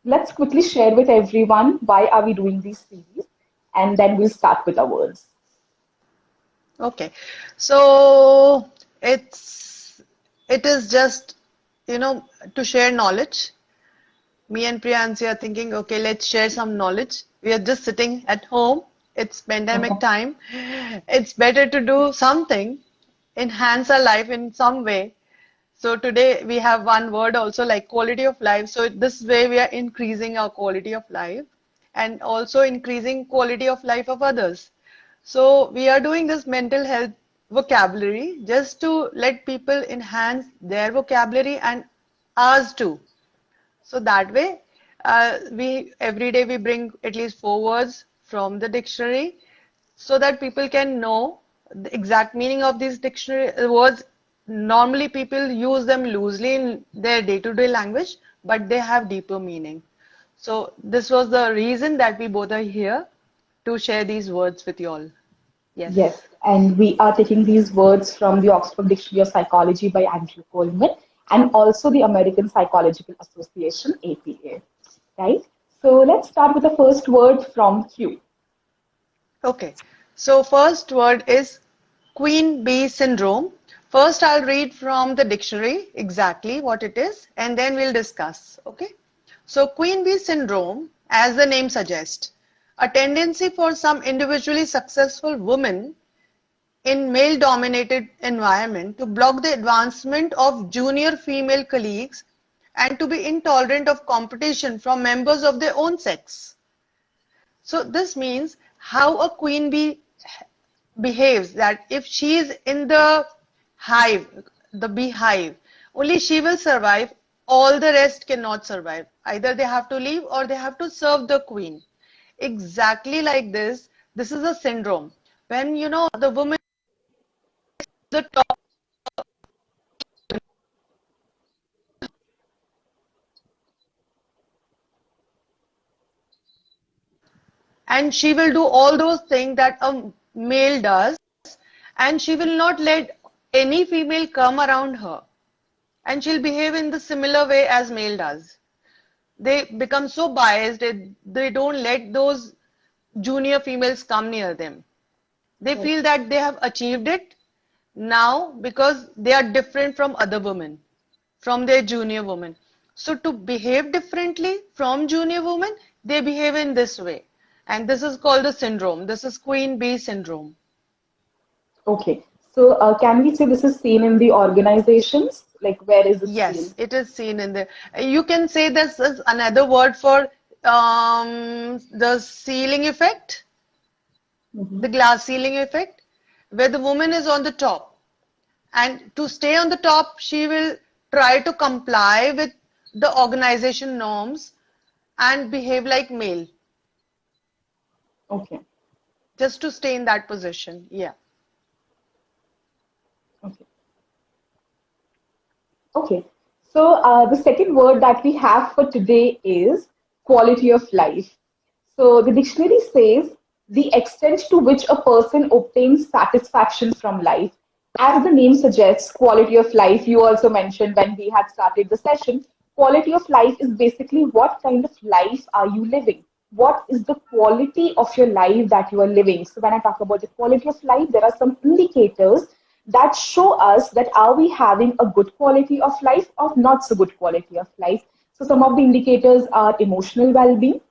let's quickly share with everyone why are we doing these series, and then we'll start with our words. Okay, so it is just, to share knowledge. Me and Priyancy are thinking, okay, let's share some knowledge. We are just sitting at home. It's pandemic time. It's better to do something, enhance our life in some way. So today we have one word also, like quality of life. So this way we are increasing our quality of life and also increasing quality of life of others. So we are doing this mental health vocabulary just to let people enhance their vocabulary and ours too. So that way, we every day we bring at least 4 words from the dictionary so that people can know the exact meaning of these dictionary words. Normally, people use them loosely in their day-to-day language, but they have deeper meaning. So this was the reason that we both are here to share these words with you all. Yes, Yes. and we are taking these words from the Oxford Dictionary of Psychology by Andrew Colman and also the American Psychological Association, APA. Right? So let's start with the first word from Q. Okay, so first word is queen bee syndrome. First, I'll read from the dictionary exactly what it is, and then we'll discuss. Okay, so queen bee syndrome, as the name suggests, a tendency for some individually successful women in male-dominated environment to block the advancement of junior female colleagues and to be intolerant of competition from members of their own sex. So this means how a queen bee behaves, that if she is in the hive, the beehive, only she will survive, all the rest cannot survive. Either they have to leave or they have to serve the queen. Exactly like this is a syndrome. When the woman is the top and she will do all those things that a male does, and she will not let any female come around her, and she'll behave in the similar way as male does. They become so biased, they don't let those junior females come near them. They Right. feel that they have achieved it now because they are different from other women, from their junior women. So to behave differently from junior women, they behave in this way. And this is called the syndrome. This is queen bee syndrome. Okay. So can we say this is seen in the organizations? Like where is it Yes, seen? it is seen in the. You can say this is another word for the ceiling effect, Hmm. the glass ceiling effect, where the woman is on the top. And to stay on the top, she will try to comply with the organization norms and behave like male Okay. just to stay in that position. Yeah. Okay. Okay. So the second word that we have for today is quality of life. So the dictionary says the extent to which a person obtains satisfaction from life. As the name suggests, quality of life, you also mentioned when we had started the session, quality of life is basically what kind of life are you living? What is the quality of your life that you are living? So when I talk about the quality of life, there are some indicators that show us that are we having a good quality of life or not so good quality of life. So some of the indicators are emotional well-being.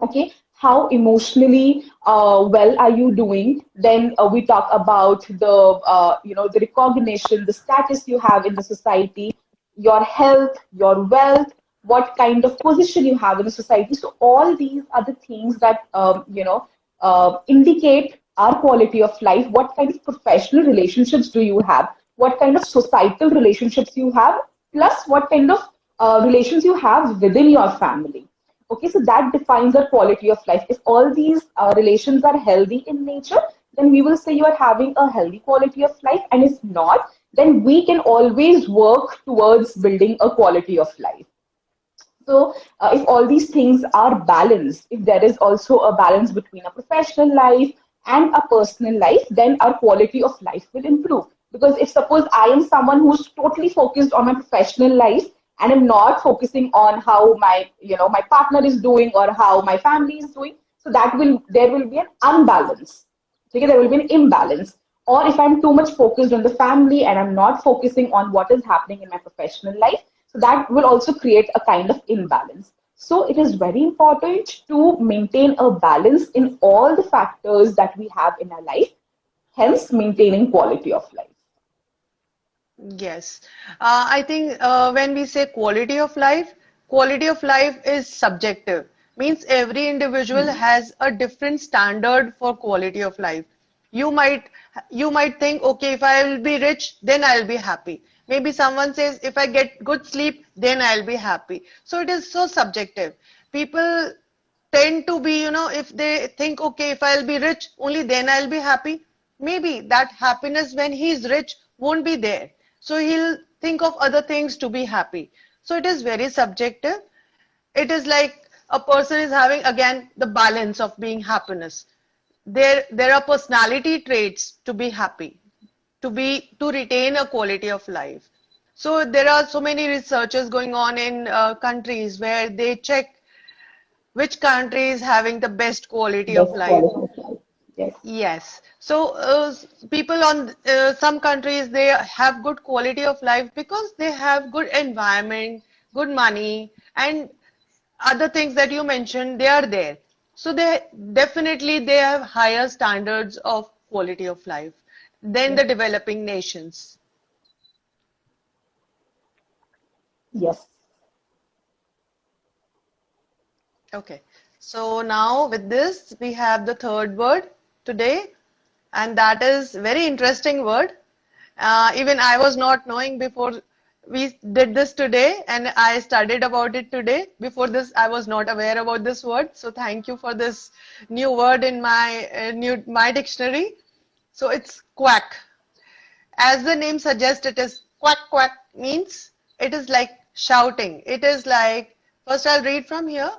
Okay, how emotionally well are you doing? Then we talk about the the recognition, the status you have in the society, your health, your wealth, what kind of position you have in the society. So all these are the things that indicate our quality of life. What kind of professional relationships do you have? What kind of societal relationships you have? Plus, what kind of relations you have within your family. Okay, so that defines our quality of life. If all these relations are healthy in nature, then we will say you are having a healthy quality of life. And if not, then we can always work towards building a quality of life. So, if all these things are balanced, if there is also a balance between a professional life and a personal life, then our quality of life will improve. Because if suppose I am someone who's totally focused on my professional life and I'm not focusing on how my partner is doing or how my family is doing, so there will be an unbalance. Okay, there will be an imbalance. Or if I'm too much focused on the family and I'm not focusing on what is happening in my professional life, so that will also create a kind of imbalance. So it is very important to maintain a balance in all the factors that we have in our life, hence maintaining quality of life. Yes. I think when we say quality of life is subjective. Means every individual Hmm. has a different standard for quality of life. You might you might think, okay, if I will be rich, then I'll be happy. Maybe someone says, if I get good sleep, then I'll be happy. So it is so subjective. People tend to be, if they think, okay, if I'll be rich, only then I'll be happy. Maybe that happiness when he's rich won't be there. So he'll think of other things to be happy. So it is very subjective. It is like a person is having again the balance of being happiness. There are personality traits to be happy, to retain a quality of life. So there are so many researches going on in countries where they check which country is having the best quality of Best life. quality of life. Yes. Yes. So people on some countries they have good quality of life because they have good environment, good money, and other things that you mentioned, they are there. So they have higher standards of quality of life than Yes. the developing nations. Yes. Okay. So now with this, we have the third word today, and that is very interesting word. Even I was not knowing before we did this today, and I studied about it today. Before this, I was not aware about this word. So thank you for this new word in my dictionary. So it's quack. As the name suggests, it is quack quack means it is like shouting. It is like, first I'll read from here.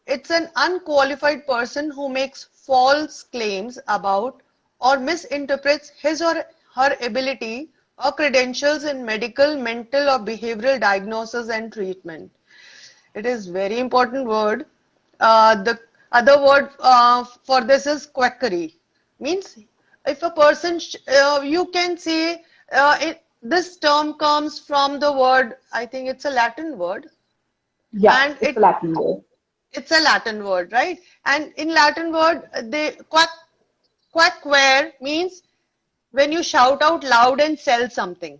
It's an unqualified person who makes false claims about or misinterprets his or her ability or credentials in medical, mental, or behavioral diagnosis and treatment. It is very important word. The other word for this is quackery. Means if a person, you can say this term comes from the word, I think it's a Latin word, Yeah, and it's a Latin word. it's a Latin word, right? And in Latin word, they quackware means when you shout out loud and sell something.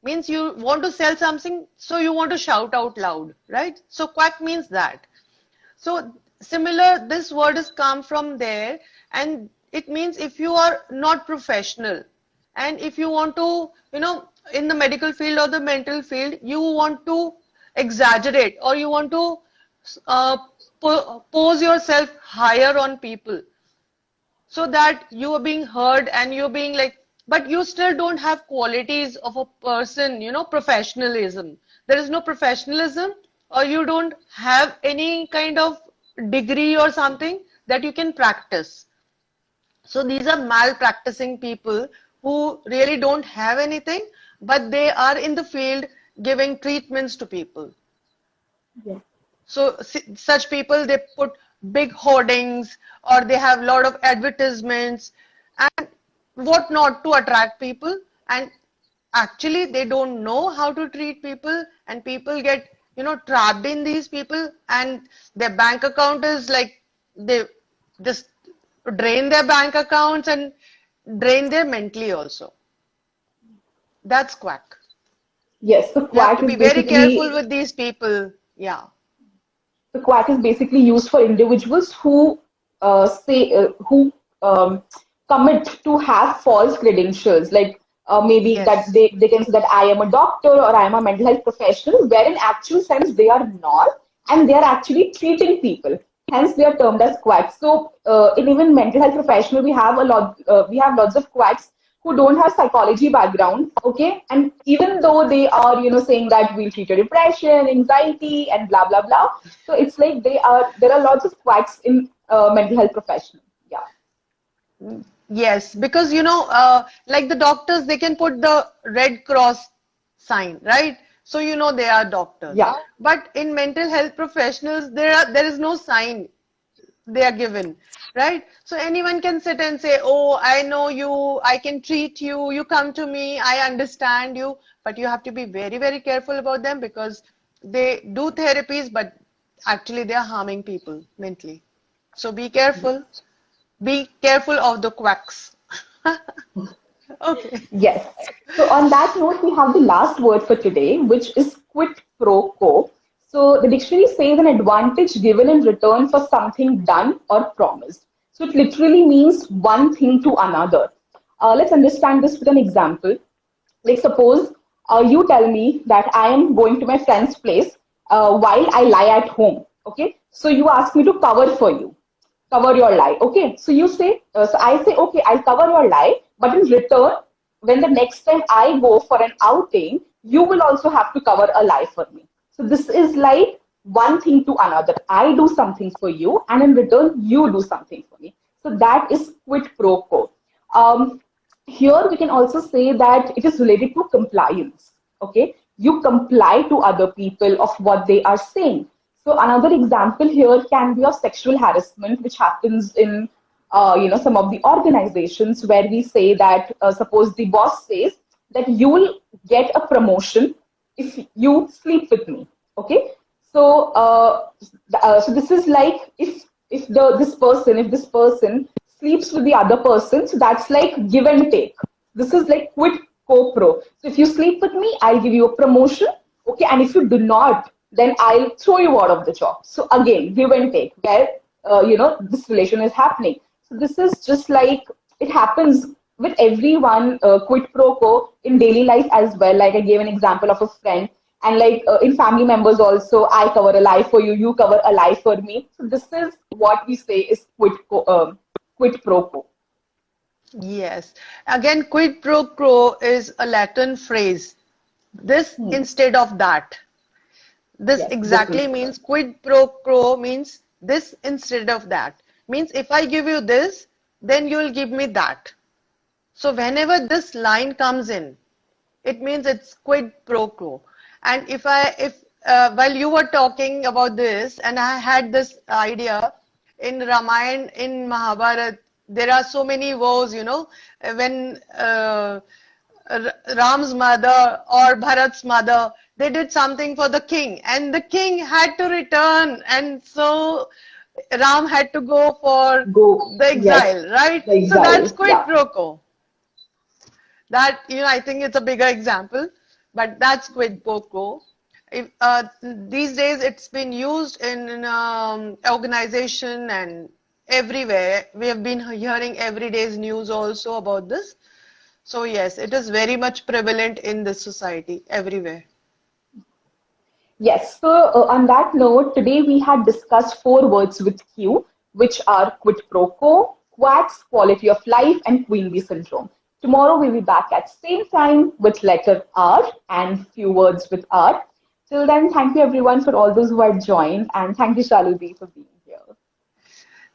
Means you want to sell something, so you want to shout out loud, right? So quack means that. So similar, this word has come from there, and it means if you are not professional, and if you want to, in the medical field or the mental field, you want to exaggerate or you want to uh, pose yourself higher on people so that you are being heard and you're being like, but you still don't have qualities of a person, professionalism. There is no professionalism, or you don't have any kind of degree or something that you can practice. So these are malpracticing people who really don't have anything, but they are in the field giving treatments to people. Yes. So such people, they put big hoardings or they have a lot of advertisements and whatnot to attract people. And actually, they don't know how to treat people, and people get, trapped in these people, and their bank account is like they just drain their bank accounts and drain their mentally also. That's quack. Yes. You have to be very careful with these people. Yeah. The quack is basically used for individuals who say who commit to have false credentials, like maybe that Yes. they can say that I am a doctor or I am a mental health professional, where in actual sense they are not, and they are actually treating people. Hence, they are termed as quacks. So, in even mental health professional, we have lots of quacks who don't have psychology background, okay, and even though they are saying that we'll treat your depression, anxiety, and blah blah blah, so it's like there are lots of quacks in mental health professional. Yeah. Yes, because like the doctors, they can put the Red Cross sign, right? So you know they are doctors. Yeah. But in mental health professionals, there is no sign they are given, right? So anyone can sit and say, oh, I know you, I can treat you, you come to me, I understand you. But you have to be very, very careful about them, because they do therapies, but actually they are harming people mentally. So be careful. Be careful of the quacks. Okay. Yes. So on that note, we have the last word for today, which is quid pro quo. So the dictionary says an advantage given in return for something done or promised. So it literally means one thing to another. Let's understand this with an example. Like suppose you tell me that I am going to my friend's place while I lie at home. Okay. So you ask me to cover for you, cover your lie. Okay, so you say, so I say, okay, I'll cover your lie, but in return, when the next time I go for an outing, you will also have to cover a lie for me. So this is like one thing to another. I do something for you, and in return, you do something for me. So that is quid pro quo. Here we can also say that it is related to compliance. Okay, you comply to other people of what they are saying. So another example here can be of sexual harassment, which happens in some of the organizations where we say that suppose the boss says that you will get a promotion if you sleep with me. Okay, so so this is like if this person sleeps with the other person, so that's like give and take. This is like quid pro quo. So if you sleep with me, I'll give you a promotion. Okay, and if you do not, then I'll throw you out of the job. So again, give and take, where this relation is happening. So this is just like it happens with everyone, quid pro quo in daily life as well. Like I gave an example of a friend, and like in family members also, I cover a lie for you, you cover a lie for me. So this is what we say is quid pro quo. Yes. Again, quid pro quo is a Latin phrase. This Hmm. instead of that. This Yes, this exactly is means quid pro quo means this instead of that. Means if I give you this, then you'll give me that. So whenever this line comes in, it means it's quid pro quo. And if while you were talking about this, and I had this idea in Ramayana, in Mahabharata, there are so many woes, when Ram's mother or Bharat's mother, they did something for the king, and the king had to return, and so Ram had to go for go. the Yes, exile, right? the So that's exile. quid Yeah. pro quo. That, I think it's a bigger example, but that's quid pro quo. These days it's been used in organization and everywhere. We have been hearing every day's news also about this. So yes, it is very much prevalent in this society everywhere. Yes, so on that note, today we had discussed four words with Q, which are quid pro quo, quacks, quality of life, and queen bee syndrome. Tomorrow we'll be back at same time with letter R and few words with R. Till then, thank you everyone for all those who had joined, and thank you, Shalu for being here.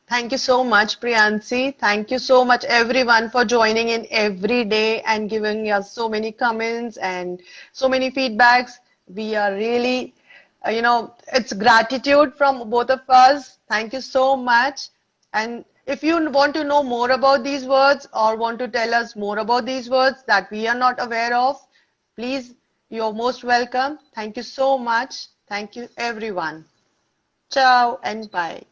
Thank you so much, Priyancy. Thank you so much, everyone, for joining in every day and giving us so many comments and so many feedbacks. We are really, it's gratitude from both of us. Thank you so much. And if you want to know more about these words or want to tell us more about these words that we are not aware of, please, you're most welcome. Thank you so much. Thank you, everyone. Ciao and bye.